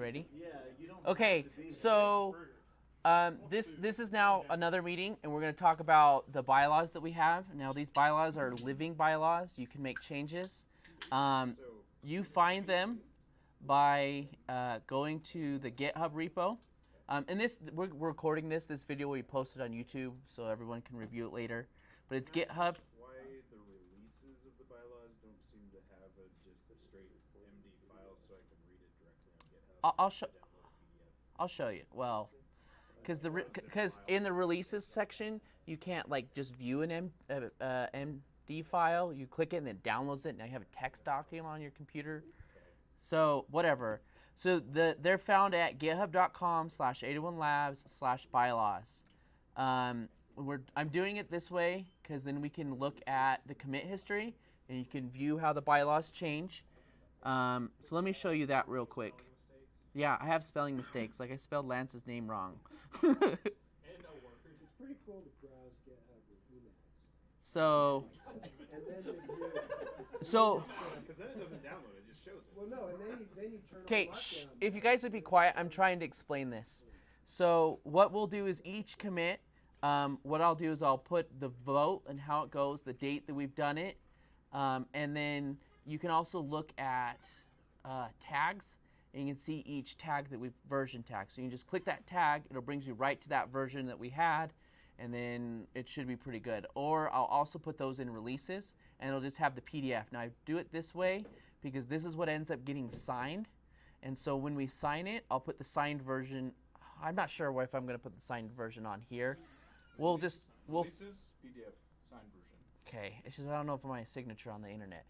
ready? Yeah, you don't. Okay, so this is now another meeting, and we're going to talk about the bylaws that we have. Now, these bylaws are living bylaws. You can make changes. You find them by going to the GitHub repo. And this we're recording this. This video will be posted on YouTube, so everyone can review it later. But it's GitHub. Why the releases of the bylaws don't seem to have just a straight MD file, so I can read it directly on GitHub. I'll show you. Well, because in the releases section, you can't like just view an MD file. You click it and then it downloads it, and now you have a text document on your computer. So whatever. So they're found at github.com/801labs/bylaws. I'm doing it this way because then we can look at the commit history and you can view how the bylaws change. So let me show you that real quick. Yeah, I have spelling mistakes. Like I spelled Lance's name wrong. It's pretty cool to browse GitHub with emails. So. And then you do it. So. Because then it doesn't download it, just shows it. Well, no, and then you turn on Okay, lockdown. if you guys would be quiet, I'm trying to explain this. So what we'll do is each commit, what I'll do is I'll put the vote and how it goes, the date that we've done it, and then you can also look at tags, and you can see each tag that we've version tagged. So you can just click that tag, it'll bring you right to that version that we had, and then it should be pretty good. Or I'll also put those in releases, and it'll just have the PDF. Now I do it this way because this is what ends up getting signed. And so when we sign it, I'll put the signed version. I'm not sure if I'm going to put the signed version on here. Releases, PDF, signed version. Okay, it's just I don't know if my signature on the internet.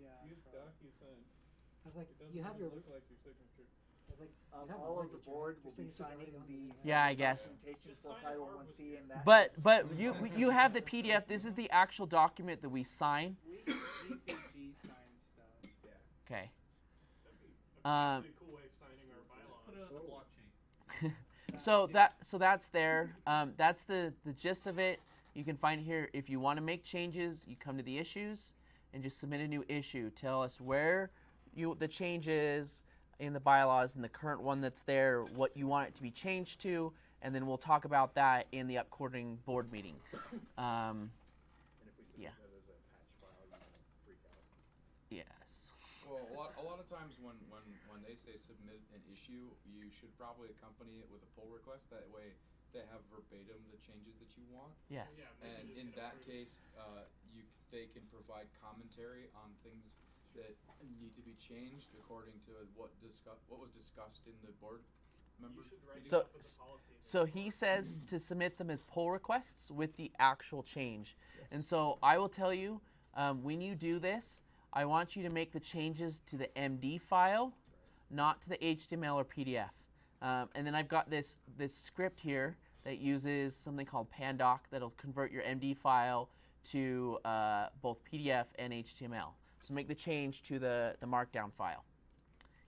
Yeah. Use DocuSign. I was like, It doesn't you have your. look like your signature. I was like, you have All your of the signature. board Your will be signature's signing already on the Yeah, I guess. documentation Just for sign it or 501c and that. But you have the PDF. This is the actual document that we sign. CPG sign stuff. Okay. That'd be a cool way of signing our bylaws. Put it on the blockchain. So that's there. That's the gist of it. You can find here if you want to make changes. You come to the issues and just submit a new issue. Tell us where the change is in the bylaws and the current one that's there, what you want it to be changed to, and then we'll talk about that in the upcoming board meeting. And if we submit Yeah. that as a patch file, you won't freak out. Yes. Well, a lot of times when they say submit an issue, you should probably accompany it with a pull request. That way they have verbatim the changes that you want. Yes. And in that case, they can provide commentary on things that need to be changed according to what was discussed in the board members. So he says to submit them as pull requests with the actual change. Yes. And so I will tell you, when you do this, I want you to make the changes to the MD file, not to the HTML or PDF. And then I've got this script here that uses something called Pandoc that'll convert your MD file to both PDF and HTML. So make the change to the markdown file.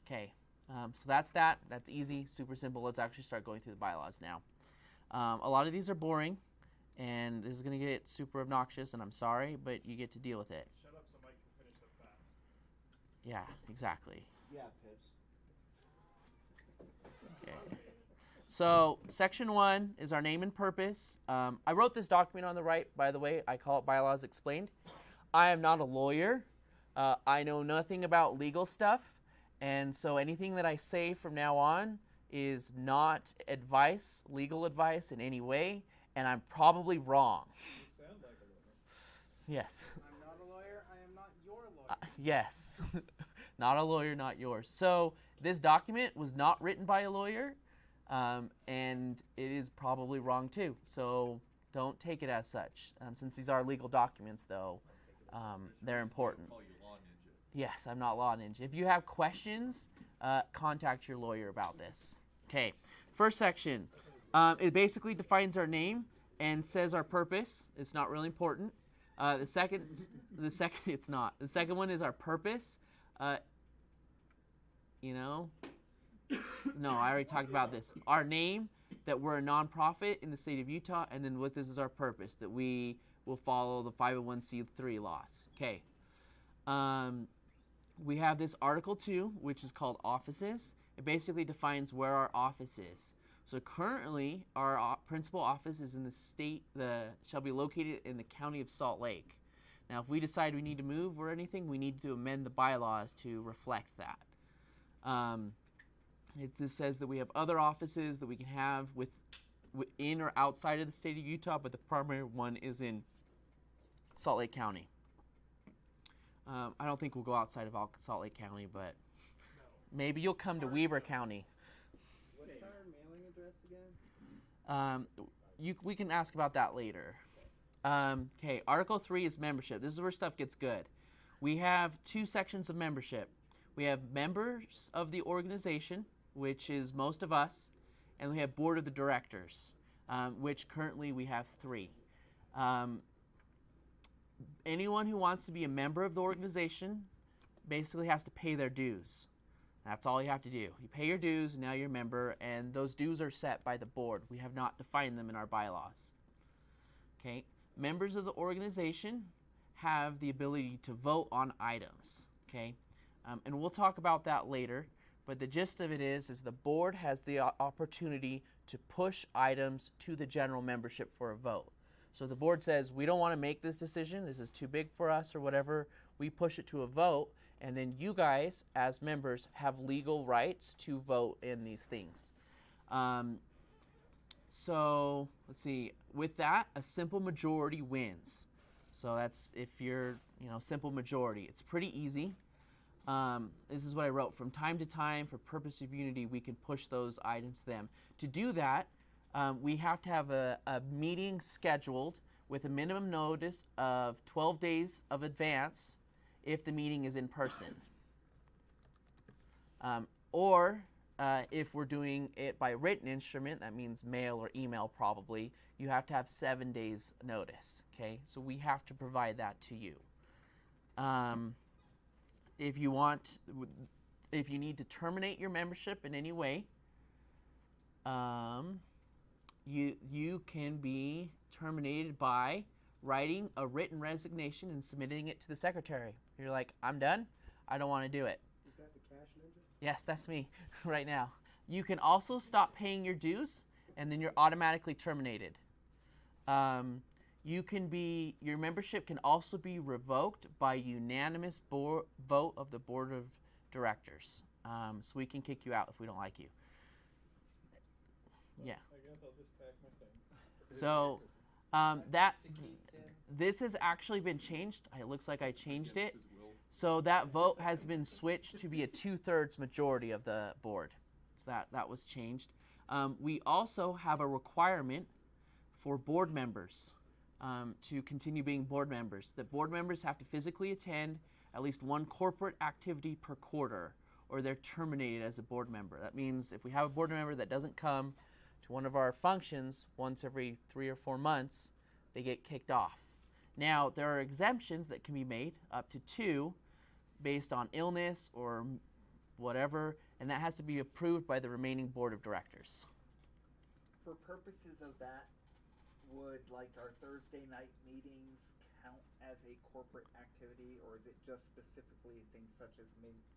Okay, so that's that. That's easy, super simple. Let's actually start going through the bylaws now. A lot of these are boring, and this is going to get super obnoxious, and I'm sorry, but you get to deal with it. Shut up so Mike can finish up fast. Yeah, exactly. Yeah, Pips. Okay. So section 1 is our name and purpose. I wrote this document on the right, by the way. I call it Bylaws Explained. I am not a lawyer. I know nothing about legal stuff, and so anything that I say from now on is not advice, legal advice in any way, and I'm probably wrong. You sound like a lawyer. Yes. I'm not a lawyer. I am not your lawyer. Yes. Not a lawyer, not yours. So this document was not written by a lawyer, and it is probably wrong too. So don't take it as such. Since these are legal documents, though, they're important. Call you law ninja. Yes, I'm not law ninja. If you have questions, contact your lawyer about this. Okay, first section. It basically defines our name and says our purpose. It's not really important. The second, it's not. The second one is our purpose. No, I already talked about this. Our name, that we're a nonprofit in the state of Utah, and then what this is our purpose, that we will follow the 501c3 laws. Okay. We have this Article 2, which is called offices, It basically defines where our office is. So currently, our principal office is in the state, shall be located in the county of Salt Lake. Now, if we decide we need to move or anything, we need to amend the bylaws to reflect that. This says that we have other offices that we can have within or outside of the state of Utah, but the primary one is in Salt Lake County. I don't think we'll go outside of Salt Lake County, but maybe you'll come to Weber County. What's our mailing address again? We can ask about that later. Okay, Article 3 is membership. This is where stuff gets good. We have 2 sections of membership. We have members of the organization, which is most of us, and we have board of the directors, which currently we have 3. Anyone who wants to be a member of the organization basically has to pay their dues. That's all you have to do. You pay your dues, and now you're a member, and those dues are set by the board. We have not defined them in our bylaws. Okay, members of the organization have the ability to vote on items. Okay, and we'll talk about that later. But the gist of it is the board has the opportunity to push items to the general membership for a vote. So the board says, we don't want to make this decision, this is too big for us or whatever, we push it to a vote, and then you guys, as members, have legal rights to vote in these things. So, let's see, with that, a simple majority wins. So that's if you're, simple majority. It's pretty easy. This is what I wrote. From time to time, for purpose of unity, we can push those items to them. To do that, we have to have a meeting scheduled with a minimum notice of 12 days of advance if the meeting is in person. Or if we're doing it by written instrument, that means mail or email probably, you have to have 7 days notice. Okay, so we have to provide that to you. If you need to terminate your membership in any way, you can be terminated by writing a written resignation and submitting it to the secretary. You're like, I'm done. I don't want to do it. Is that the cash ninja? Yes, that's me right now. You can also stop paying your dues, and then you're automatically terminated. Your membership can also be revoked by unanimous vote of the board of directors. So we can kick you out if we don't like you. Yeah. I guess I'll just pack my things. So this has actually been changed. It looks like I changed it. So that vote has been switched to be a 2/3 majority of the board. So that was changed. We also have a requirement for board members to continue being board members. The board members have to physically attend at least one corporate activity per quarter, or they're terminated as a board member. That means if we have a board member that doesn't come to one of our functions once every 3 or 4 months, they get kicked off. Now, there are exemptions that can be made, up to 2, based on illness or whatever, and that has to be approved by the remaining board of directors. For purposes of that, would like our Thursday night meetings count as a corporate activity, or is it just specifically things such as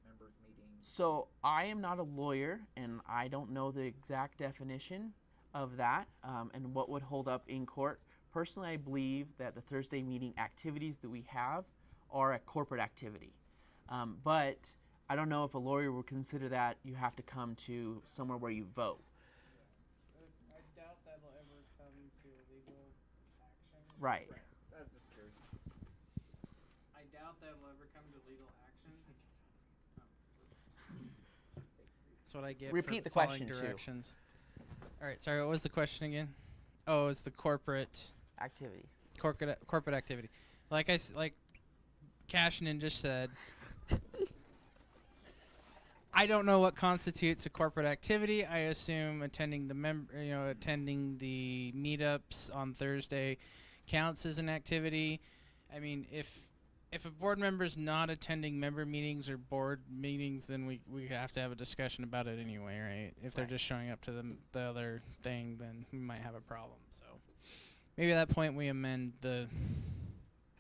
members meetings? So I am not a lawyer, and I don't know the exact definition of that and what would hold up in court. Personally, I believe that the Thursday meeting activities that we have are a corporate activity. But I don't know if a lawyer would consider that you have to come to somewhere where you vote. I doubt that will ever come to legal action. Right. I was just curious. I doubt that will ever come to legal action. That's what I get Repeat for the following question, too. directions. All right, sorry, what was the question again? Oh, it's the corporate activity. Like Cash Ninja said, I don't know what constitutes a corporate activity. I assume attending the meetups on Thursday counts as an activity. I mean, if a board member's not attending member meetings or board meetings, then we have to have a discussion about it anyway, right? If they're just showing up to the other thing, then we might have a problem. So maybe at that point we amend the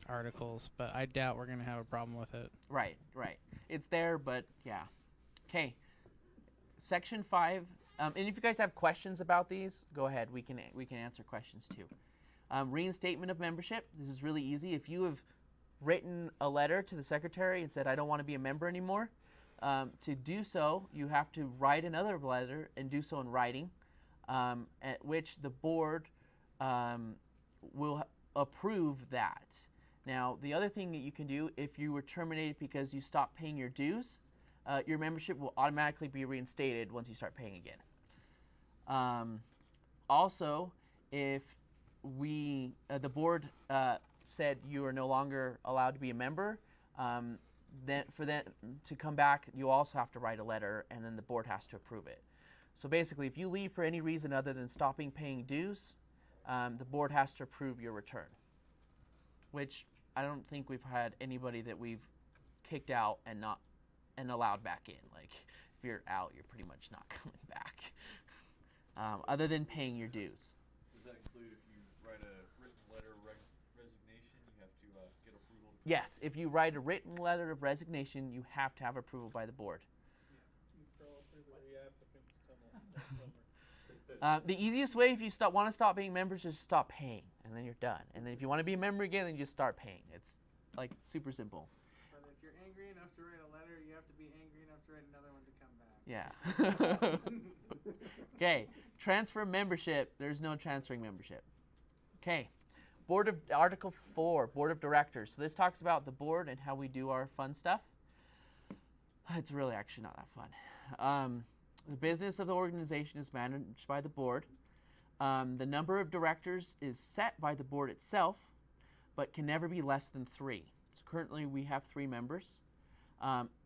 articles, but I doubt we're going to have a problem with it. Right. It's there, but yeah. Okay. Section 5, and if you guys have questions about these, go ahead. We can answer questions too. Reinstatement of membership. This is really easy. If you have written a letter to the secretary and said, I don't want to be a member anymore, to do so, you have to write another letter and do so in writing, at which the board will approve that. Now, the other thing that you can do, if you were terminated because you stopped paying your dues, your membership will automatically be reinstated once you start paying again. Also, if the board said you are no longer allowed to be a member, then for that to come back, you also have to write a letter, and then the board has to approve it. So basically, if you leave for any reason other than stopping paying dues, the board has to approve your return, which I don't think we've had anybody that we've kicked out and allowed back in. Like, if you're out, you're pretty much not coming back, other than paying your dues. Does that include if you write a written letter of resignation, you have to get approval? Yes, if you write a written letter of resignation, you have to have approval by the board. The easiest way, if you want to stop being members, is just stop paying, and then you're done. And then if you want to be a member again, then you just start paying. It's like super simple. But if you're angry enough to write a letter, you have to be angry enough to write another one to come back. Yeah. Okay. Transfer membership. There's no transferring membership. Okay. Article 4, Board of Directors. So this talks about the board and how we do our fun stuff. It's really actually not that fun. The business of the organization is managed by the board. The number of directors is set by the board itself, but can never be less than 3. So currently we have 3 members.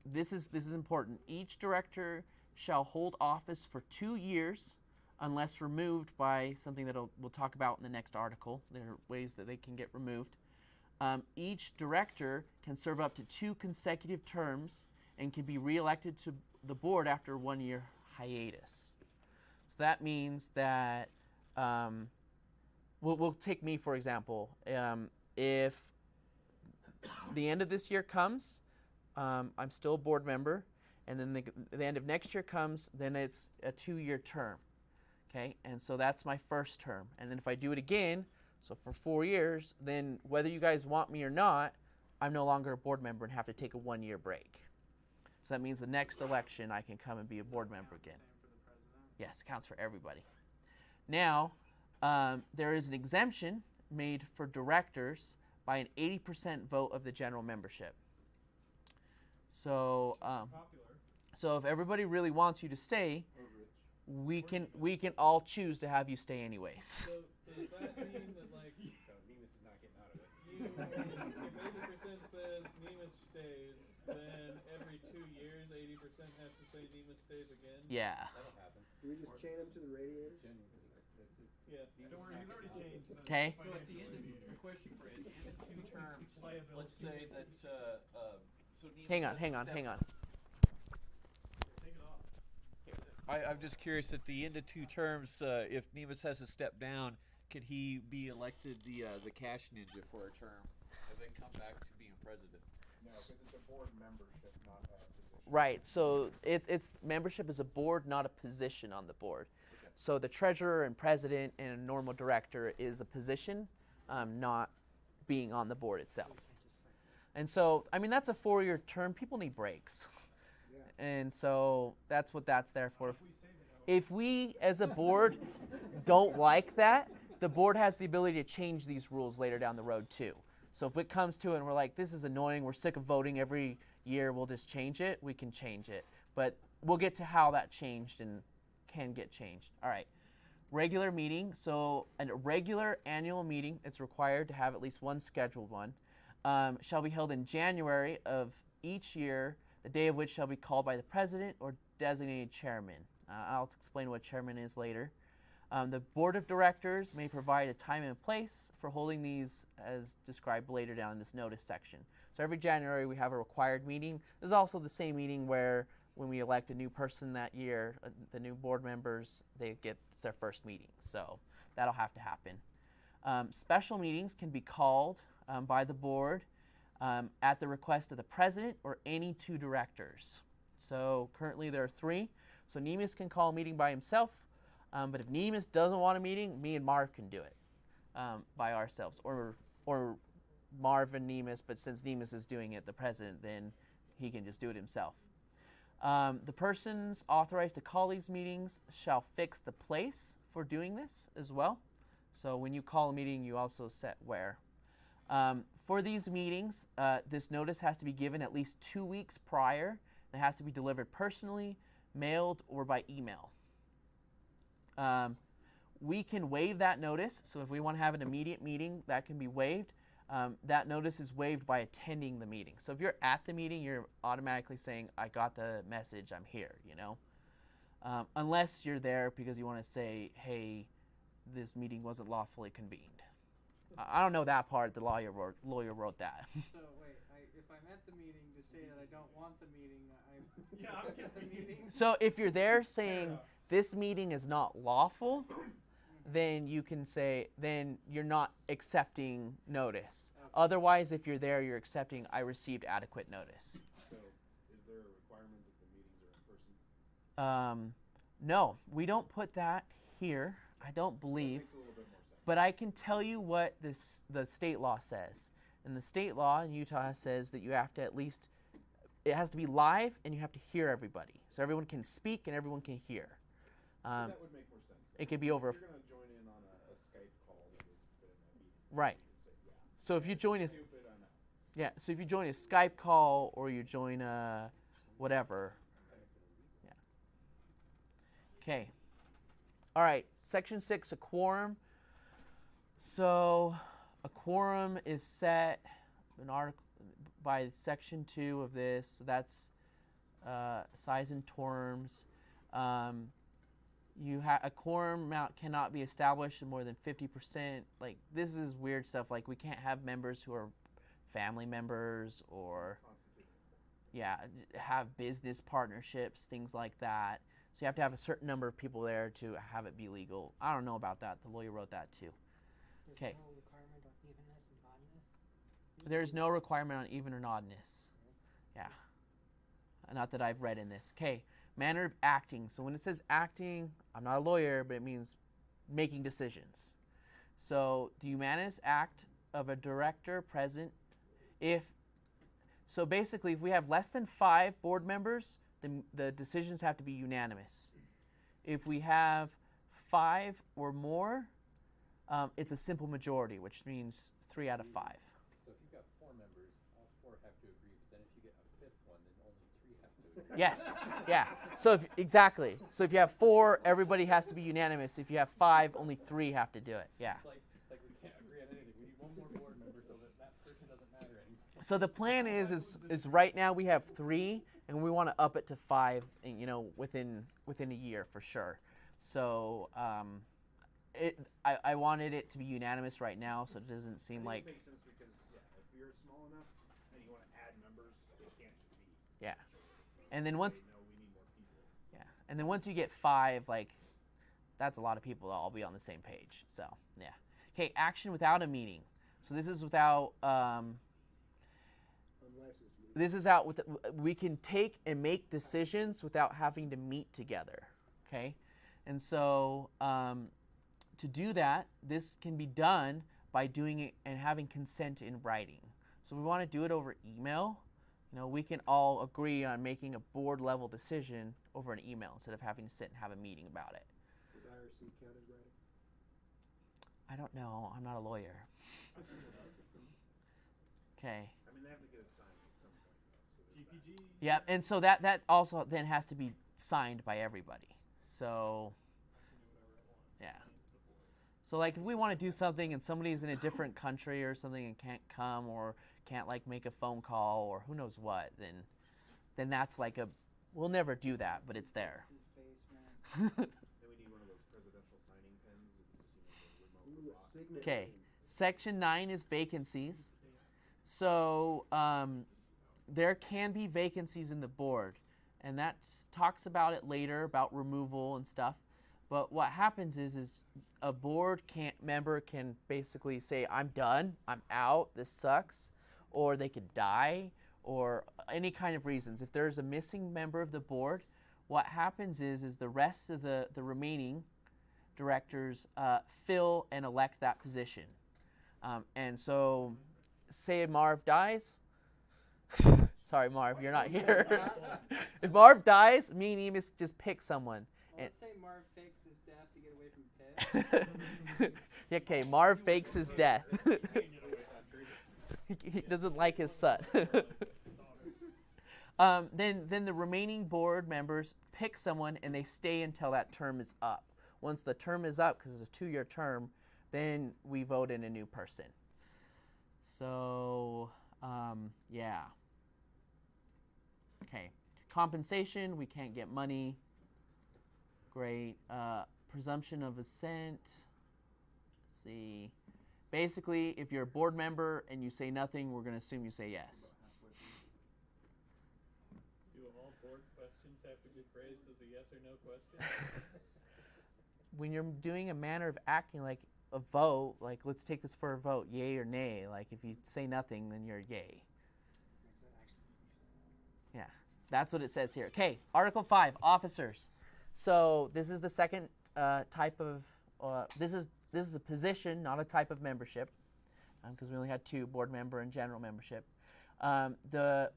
This is important. Each director shall hold office for 2 years unless removed by something that we'll talk about in the next article. There are ways that they can get removed. Each director can serve up to 2 consecutive terms and can be reelected to the board after 1 year hiatus. So that means that we'll take me for example. If the end of this year comes, I'm still a board member, and then the end of next year comes, then it's a 2-year term. Okay, and so that's my first term. And then if I do it again, so for 4 years, then whether you guys want me or not, I'm no longer a board member and have to take a 1-year break. So that means the next election I can come and be a board member again. Yes, counts for everybody. Now, there is an exemption made for directors by an 80% vote of the general membership. So, so if everybody really wants you to stay, we can all choose to have you stay anyways. So does that mean that, like, Nemus is not getting out of it. if 80% says Nemus stays, then every 2 years 80% has to say Nemus stays again? Yeah. That'll happen. Do we just chain him to the radiator? Yeah. Don't worry, he's already changed. Okay. So at the end of the question for at the end of 2 terms, let's say that so Nemus Hang on. Take it off. I'm just curious, at the end of 2 terms, if Nemus has to step down, could he be elected the cash ninja for a term and then come back to being president? No, because it's a board membership, not a position. Right. So it's membership is a board, not a position on the board. Okay. So the treasurer and president and a normal director is a position, not being on the board itself. And so, I mean, that's a 4-year term. People need breaks. Yeah. And so that's what that's there for. If we, as a board, don't like that, the board has the ability to change these rules later down the road too. So if it comes to it and we're like, this is annoying, we're sick of voting every year, we'll just change it, we can change it. But we'll get to how that changed and can get changed. All right. Regular meeting. So a regular annual meeting, it's required to have at least one scheduled one, shall be held in January of each year, the day of which shall be called by the president or designated chairman. I'll explain what chairman is later. The board of directors may provide a time and a place for holding these as described later down in this notice section. So every January we have a required meeting. This is also the same meeting where when we elect a new person that year, the new board members, they get their first meeting. So that'll have to happen. Special meetings can be called by the board at the request of the president or any 2 directors. So currently there are 3. So Nemus can call a meeting by himself, but if Nemus doesn't want a meeting, me and Marv can do it by ourselves, or Marv and Nemus. But since Nemus is doing it, the president, then he can just do it himself. The persons authorized to call these meetings shall fix the place for doing this as well. So when you call a meeting, you also set where. For these meetings, this notice has to be given at least 2 weeks prior. It has to be delivered personally, mailed, or by email. We can waive that notice. So if we want to have an immediate meeting, that can be waived. That notice is waived by attending the meeting. So if you're at the meeting, you're automatically saying, I got the message, I'm here, you know. Unless you're there because you want to say, hey, this meeting wasn't lawfully convened. I don't know that part. The lawyer wrote that. So wait, if I'm at the meeting to say that I don't want the meeting, I'm at the meeting. So if you're there saying this meeting is not lawful, then you can say, then you're not accepting notice. Okay. Otherwise, if you're there, you're accepting, I received adequate notice. So, is there a requirement that the meetings are in person? No, we don't put that here. I don't believe. That makes a little bit more sense. But I can tell you what the state law says. And the state law in Utah says that you have to at least, it has to be live and you have to hear everybody. So everyone can speak and everyone can hear. So that would make more sense. It could be over. If you're going to join in on a Skype call that was put in that meeting. Right. You can say, yeah. So if you join a, Stupid, I'm out. yeah, so if you join a Skype call or you join a whatever. Yeah. Okay. All right, Section 6, a quorum. So a quorum is set by Section 2 of this. So that's size and terms. A quorum amount cannot be established in more than 50%. Like, this is weird stuff. Like, we can't have members who are family members or, yeah, have business partnerships, things like that. So you have to have a certain number of people there to have it be legal. I don't know about that. The lawyer wrote that too. Okay. No requirement on evenness and oddness? There's no requirement on even or oddness. Yeah. Not that I've read in this. Okay. Manner of acting. So when it says acting, I'm not a lawyer, but it means making decisions. So the unanimous act of a director present so basically if we have less than 5 board members, the decisions have to be unanimous. If we have 5 or more, it's a simple majority, which means 3 out of 5. So if you've got 4 members, all 4 have to agree, but then if you get a 5th one, then only 3 have to agree. Yes, yeah. So exactly. So if you have 4, everybody has to be unanimous. If you have 5, only 3 have to do it. Yeah. Like we can't agree on anything. We need one more board member so that person doesn't matter anymore. So the plan is right now we have 3, and we want to up it to 5, you know, within a year for sure. So I wanted it to be unanimous right now, so it doesn't seem like. It makes sense because if you're small enough and you want to add members, they can't be. Yeah. And then once. No, we need more people. Yeah. And then once you get 5, like, that's a lot of people to all be on the same page. So yeah. Okay. Action without a meeting. So this is without. This is out with. We can take and make decisions without having to meet together. Okay. And so to do that, this can be done by doing it and having consent in writing. So we want to do it over email. You know, we can all agree on making a board level decision over an email instead of having to sit and have a meeting about it. Does IRC count as writing? I don't know. I'm not a lawyer. Okay. I mean, they have to get it signed at some point, though. So there's that. Yeah, and so that also then has to be signed by everybody. So, yeah. So like if we want to do something and somebody's in a different country or something and can't come or can't like make a phone call or who knows what, then that's like we'll never do that, but it's there. Then we need one of those presidential signing pens. It's, you know, the remote lock. Okay. Section 9 is vacancies. So there can be vacancies in the board, and that talks about it later about removal and stuff. But what happens is a board member can basically say, I'm done, I'm out, this sucks, or they could die, or any kind of reasons. If there's a missing member of the board, what happens is the rest of the remaining directors fill and elect that position. And so, say Marv dies. Sorry, Marv, you're not here. If Marv dies, me and Emus just pick someone. Well, let's say Marv fakes his death to get away from Ted. Okay, Marv fakes his death. He doesn't like his son. Then the remaining board members pick someone and they stay until that term is up. Once the term is up, because it's a 2-year term, then we vote in a new person. So, yeah. Okay. Compensation, we can't get money. Great. Presumption of assent. Let's see. Basically, if you're a board member and you say nothing, we're going to assume you say yes. Do all board questions have to be phrased as a yes or no question? When you're doing a manner of acting like a vote, like let's take this for a vote, yay or nay. Like if you say nothing, then you're yay. Yeah, that's what it says here. Okay, Article 5, officers. So this is the second type of, this is a position, not a type of membership, because we only had 2, board member and general membership. The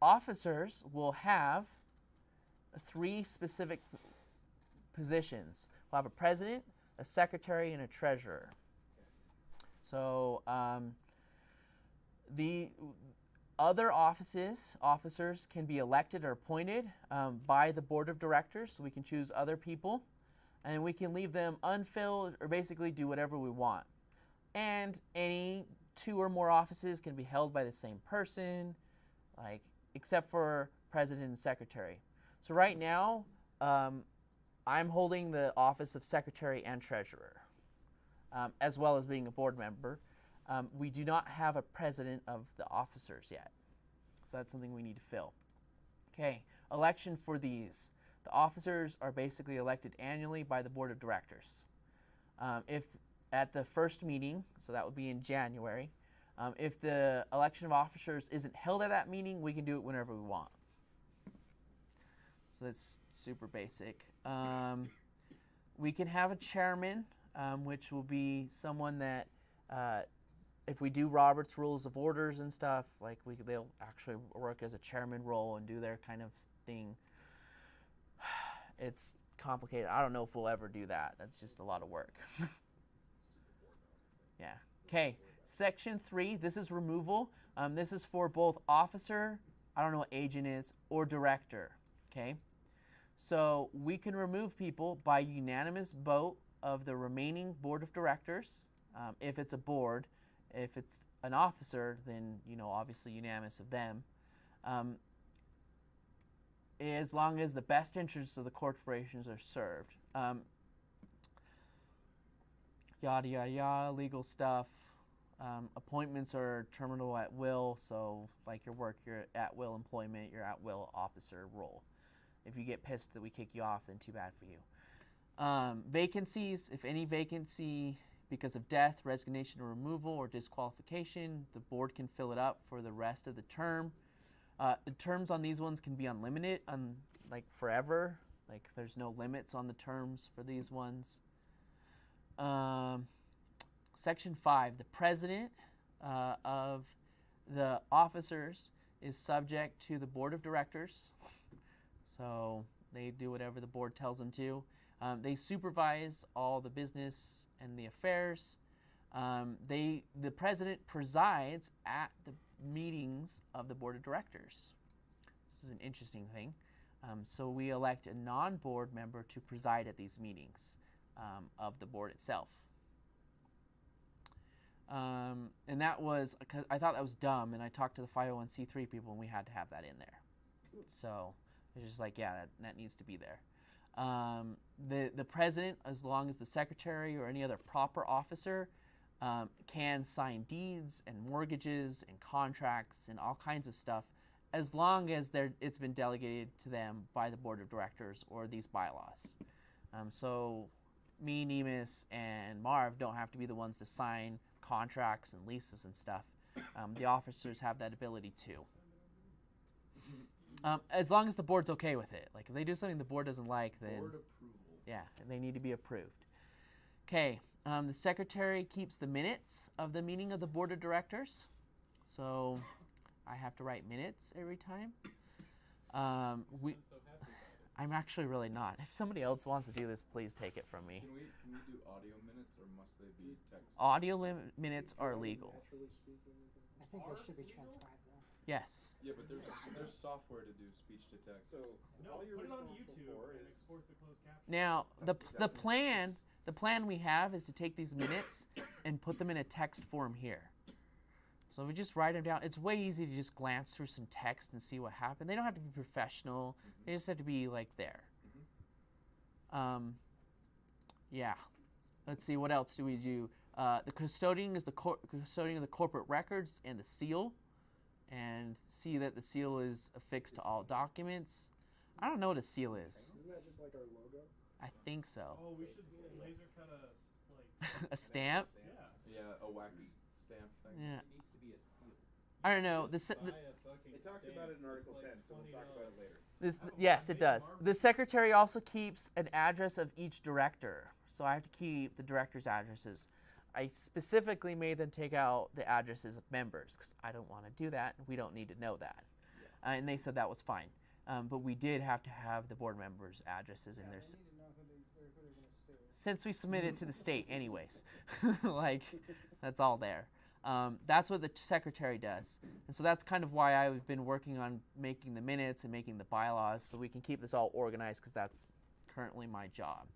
officers will have 3 specific positions. We'll have a president, a secretary, and a treasurer. So the other officers can be elected or appointed by the board of directors, so we can choose other people, and we can leave them unfilled or basically do whatever we want. And any 2 or more offices can be held by the same person, like except for president and secretary. So right now, I'm holding the office of secretary and treasurer, as well as being a board member. We do not have a president of the officers yet, so that's something we need to fill. Okay, election for these. The officers are basically elected annually by the board of directors. If at the first meeting, so that would be in January, if the election of officers isn't held at that meeting, we can do it whenever we want. So that's super basic. We can have a chairman, which will be someone that, if we do Robert's Rules of Orders and stuff, like they'll actually work as a chairman role and do their kind of thing. It's complicated. I don't know if we'll ever do that. That's just a lot of work. Yeah. Okay. Section 3. This is removal. This is for both officer, I don't know what agent is, or director. Okay. So we can remove people by unanimous vote of the remaining board of directors. If it's a board, if it's an officer, then obviously unanimous of them. As long as the best interests of the corporations are served. Yada yada yada, legal stuff. Appointments are terminable at will, so like your work, your at will employment, your at will officer role. If you get pissed that we kick you off, then too bad for you. Vacancies, if any vacancy because of death, resignation, or removal, or disqualification, the board can fill it up for the rest of the term. The terms on these ones can be unlimited, like forever. Like there's no limits on the terms for these ones. Section 5, the president of the officers is subject to the board of directors. So they do whatever the board tells them to. They supervise all the business and the affairs. The president presides at the meetings of the board of directors. This is an interesting thing. So we elect a non-board member to preside at these meetings of the board itself. And that was, cause I thought that was dumb, and I talked to the 501c3 people, and we had to have that in there. So it's just like, yeah, that needs to be there. The president, as long as the secretary or any other proper officer, can sign deeds and mortgages and contracts and all kinds of stuff, as long as it's been delegated to them by the board of directors or these bylaws. So me, Nemus, and Marv don't have to be the ones to sign contracts and leases and stuff. The officers have that ability too. As long as the board's okay with it. Like if they do something the board doesn't like, then Board approval. yeah, and they need to be approved. Okay, the secretary keeps the minutes of the meeting of the board of directors. So I have to write minutes every time. I'm so happy about it. I'm actually really not. If somebody else wants to do this, please take it from me. Can we do audio minutes or must they be text? Audio minutes are legal. Naturally speaking, we can- I think they should be transcribed though. Yes. Yeah, but there's software to do speech to text. So No, all you're put it on responsible YouTube for and is export the closed caption. Now the That's exactly the plan we have is to take these minutes and put them in a text form here. So if we just write them down, it's way easy to just glance through some text and see what happened. They don't have to be professional. They just have to be like there. Yeah. Let's see, what else do we do? The custodian is the custodian of the corporate records and the seal, and see that the seal is affixed to all documents. I don't know what a seal is. Isn't that just like our logo? I think so. Oh, we should laser cut a A stamp? Yeah. Yeah, a wax stamp thing. Yeah. It needs to be a seal. I don't know. Buy a fucking it talks stamp. about it in It's Article like 10, so we'll talk about it later. Yes, it does. The secretary also keeps an address of each director, so I have to keep the directors' addresses. I specifically made them take out the addresses of members because I don't want to do that. We don't need to know that, and they said that was fine. But we did have to have the board members' addresses in there. They need to know who they're gonna sue. Since we submitted it to the state anyways. Like, that's all there. That's what the secretary does. And so that's kind of why I've been working on making the minutes and making the bylaws so we can keep this all organized because that's currently my job.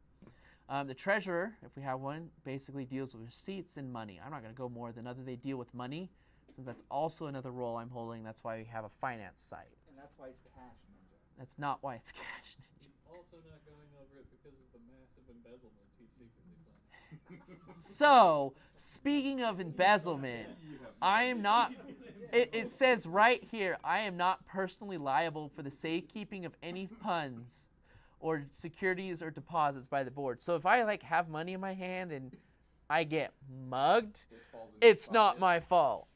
The treasurer, if we have one, basically deals with receipts and money. I'm not going to go more than other. They deal with money since that's also another role I'm holding. That's why we have a finance site. And that's why it's cash ninja. That's not why it's cash. He's also not going over it because of the massive embezzlement he's secretly planning. So, speaking of embezzlement, I am not, it says right here, I am not personally liable for the safekeeping of any funds or securities or deposits by the board. So if I like have money in my hand and I get mugged, It falls in your it's not pocket. my fault.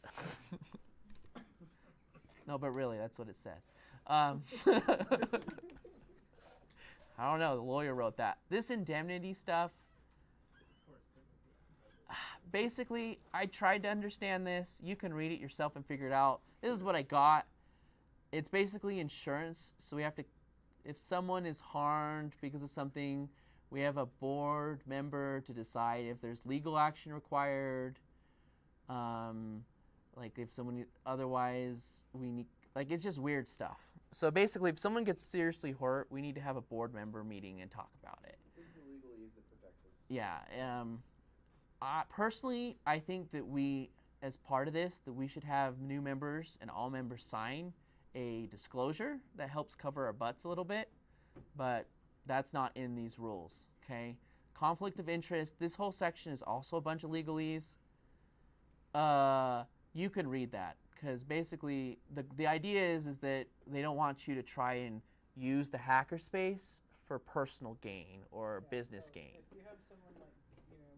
No, but really, that's what it says. I don't know, the lawyer wrote that. This indemnity stuff, basically, I tried to understand this. You can read it yourself and figure it out. This is what I got. It's basically insurance. So we have to, if someone is harmed because of something, we have a board member to decide if there's legal action required. Like if someone, otherwise we need, like it's just weird stuff. So basically, if someone gets seriously hurt, we need to have a board member meeting and talk about it. Who's the legalese that protects us? Yeah. Personally, I think that we, as part of this, that we should have new members and all members sign a disclosure that helps cover our butts a little bit, but that's not in these rules, okay? Conflict of interest, this whole section is also a bunch of legalese. You can read that, because basically the idea is that they don't want you to try and use the hackerspace for personal gain or business gain. If you have someone like,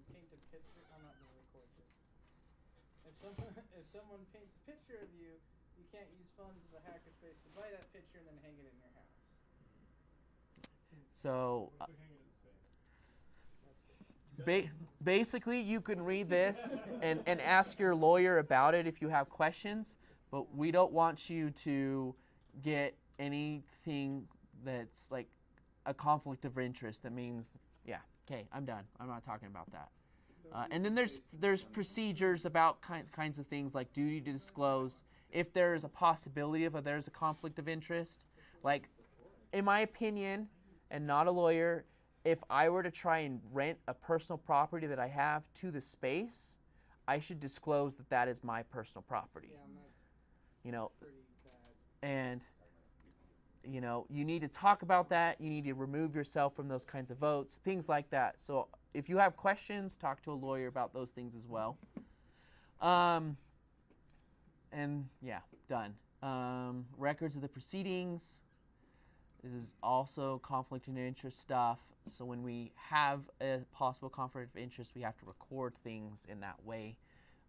paint a picture, I'm not gonna record this. If someone paints a picture of you, you can't use funds of the hackerspace to buy that picture and then hang it in your house. So What if we hang it in space? basically, you can read this and ask your lawyer about it if you have questions, but we don't want you to get anything that's like a conflict of interest. That means, yeah, okay, I'm done. I'm not talking about that. And then there's procedures about kinds of things like duty to disclose. If there is a possibility of there's a conflict of interest, like in my opinion, and not a lawyer, if I were to try and rent a personal property that I have to the space, I should disclose that that is my personal property. Yeah, and that's You know, pretty bad. and you need to talk about that. You need to remove yourself from those kinds of votes, things like that. So if you have questions, talk to a lawyer about those things as well. And yeah, done. Records of the proceedings. This is also conflict of interest stuff. So when we have a possible conflict of interest, we have to record things in that way.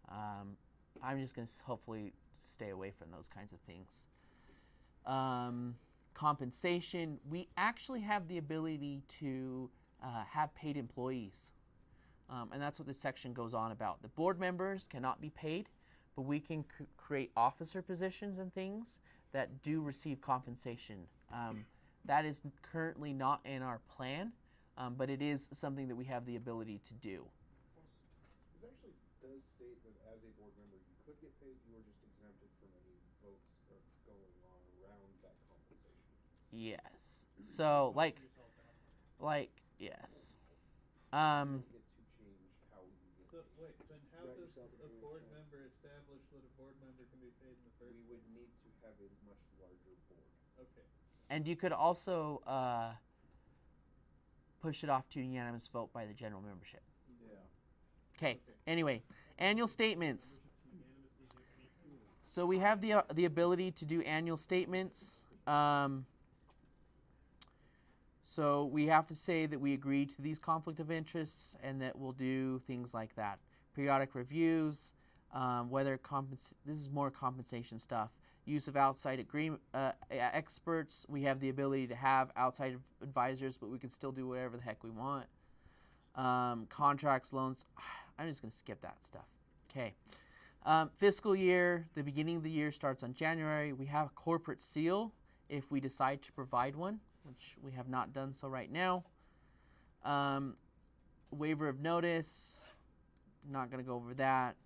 I'm just going to hopefully stay away from those kinds of things. compensation, we actually have the ability to have paid employees. And that's what this section goes on about. The board members cannot be paid, but we can create officer positions and things that do receive compensation. That is currently not in our plan, but it is something that we have the ability to do. This actually does state that as a board member, you could get paid. You were just exempted from any votes or going on around that compensation. Yes. So yes. You get to change how you get So paid. wait, then how write does yourself a a board check. member establish that a board member can be paid in the first We would place? need to have a much larger board. Okay. And you could also push it off to unanimous vote by the general membership. Yeah. Okay. Anyway, annual statements. So we have the ability to do annual statements. So we have to say that we agree to these conflict of interests and that we'll do things like that. Periodic reviews, this is more compensation stuff. Use of outside agreement experts. We have the ability to have outside advisors, but we can still do whatever the heck we want. Contracts, loans. I'm just going to skip that stuff. Okay. Fiscal year, the beginning of the year starts on January. We have a corporate seal if we decide to provide one, which we have not done so right now. Waiver of notice. Not going to go over that.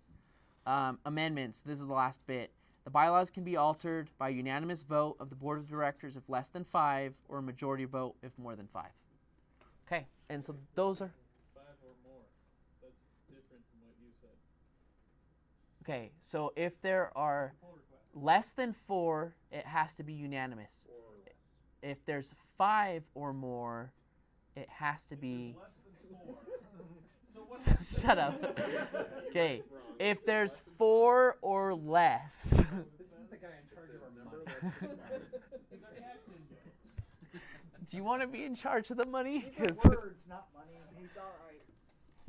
Amendments. This is the last bit. The bylaws can be altered by unanimous vote of the board of directors if less than 5, or a majority vote if more than 5. Okay, and so those are... 5 or more. That's different from what you said. Okay, so if there are less than 4, it has to be unanimous. Or less. If there's 5 or more, it has to be... Shut up. Okay, if there's 4 or less... This is the guy in charge of our money. He's our cash ninja. Do you want to be in charge of the money? These 'Cause- are words, not money. He's all right.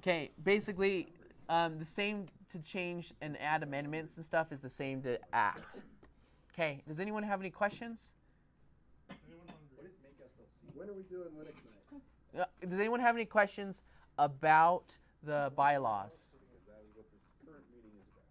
Okay, basically, the same to change and add amendments and stuff is the same to act. Okay, does anyone have any questions? When are we doing Linux night? Does anyone have any questions about the bylaws? Because that is what this current meeting is about.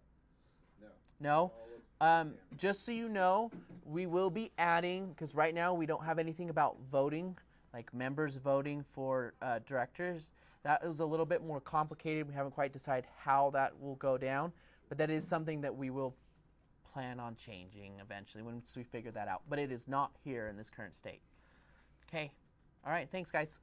No. No? All of Just so you know, we will be adding, because right now we don't have anything about voting, like members voting for directors. That is a little bit more complicated. We haven't quite decided how that will go down, but that is something that we will plan on changing eventually once we figure that out. But it is not here in this current state. Okay. All right. Thanks, guys.